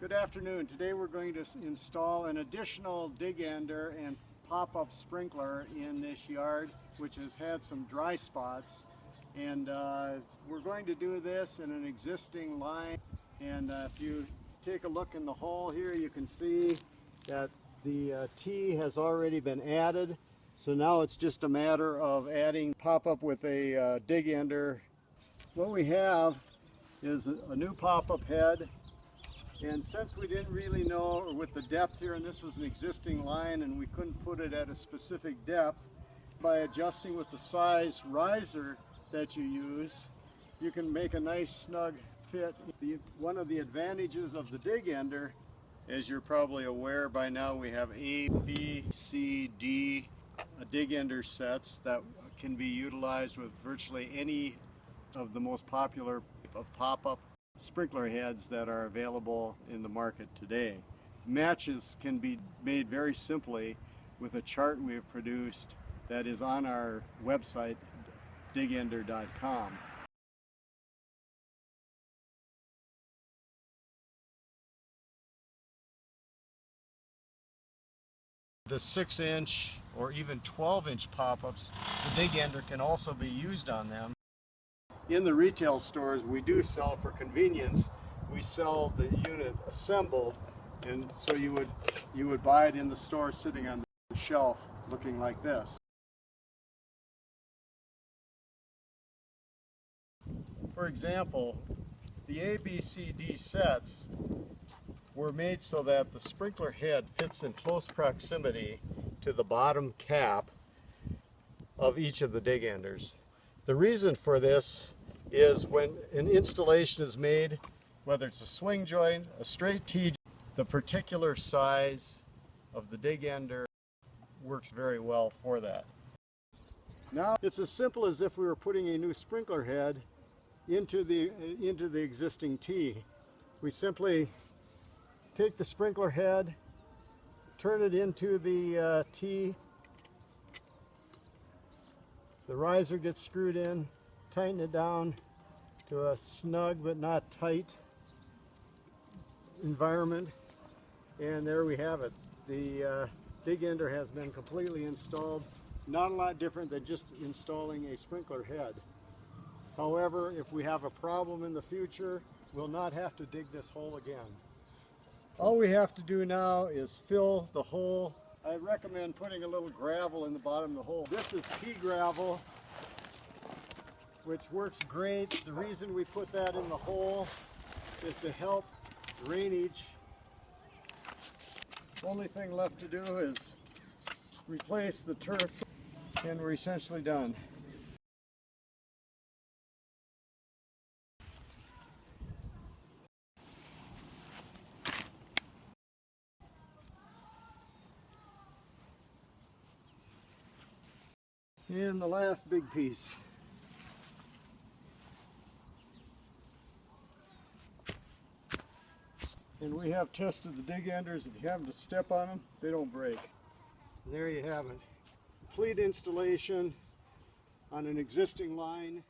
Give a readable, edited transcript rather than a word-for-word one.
Good afternoon. Today we're going to install an additional DigEnder and pop-up sprinkler in this yard, which has had some dry spots. And we're going to do this in an existing line. And if you take a look in the hole here, you can see that the T has already been added. So now it's just a matter of adding pop-up with a DigEnder. What we have is a new pop-up head. And since we didn't really know with the depth here, and this was an existing line and we couldn't put it at a specific depth, by adjusting with the size riser that you use, you can make a nice snug fit. One of the advantages of the DigEnder, as you're probably aware by now, we have A, B, C, D DigEnder sets that can be utilized with virtually any of the most popular of pop-up sprinkler heads that are available in the market today. Matches can be made very simply with a chart we have produced that is on our website, DigEnder.com. The 6-inch or even 12-inch pop-ups, the DigEnder can also be used on them. In the retail stores, we do sell, for convenience, we sell the unit assembled, and so you would buy it in the store sitting on the shelf looking like this. For example, the A, B, C, D sets were made so that the sprinkler head fits in close proximity to the bottom cap of each of the DigEnders. The reason for this is when an installation is made, whether it's a swing joint, a straight T, the particular size of the DigEnder works very well for that. Now it's as simple as if we were putting a new sprinkler head into the existing T. We simply take the sprinkler head, turn it into the T, the riser gets screwed in, tighten it down to a snug but not tight environment, and there we have it. The DigEnder has been completely installed. Not a lot different than just installing a sprinkler head. However, if we have a problem in the future, we'll not have to dig this hole again. All we have to do now is fill the hole. I recommend putting a little gravel in the bottom of the hole. This is pea gravel, which works great. The reason we put that in the hole is to help drainage. Only thing left to do is replace the turf, and we're essentially done. And the last big piece. And we have tested the DigEnders. If you happen to step on them, they don't break. And there you have it. Complete installation on an existing line.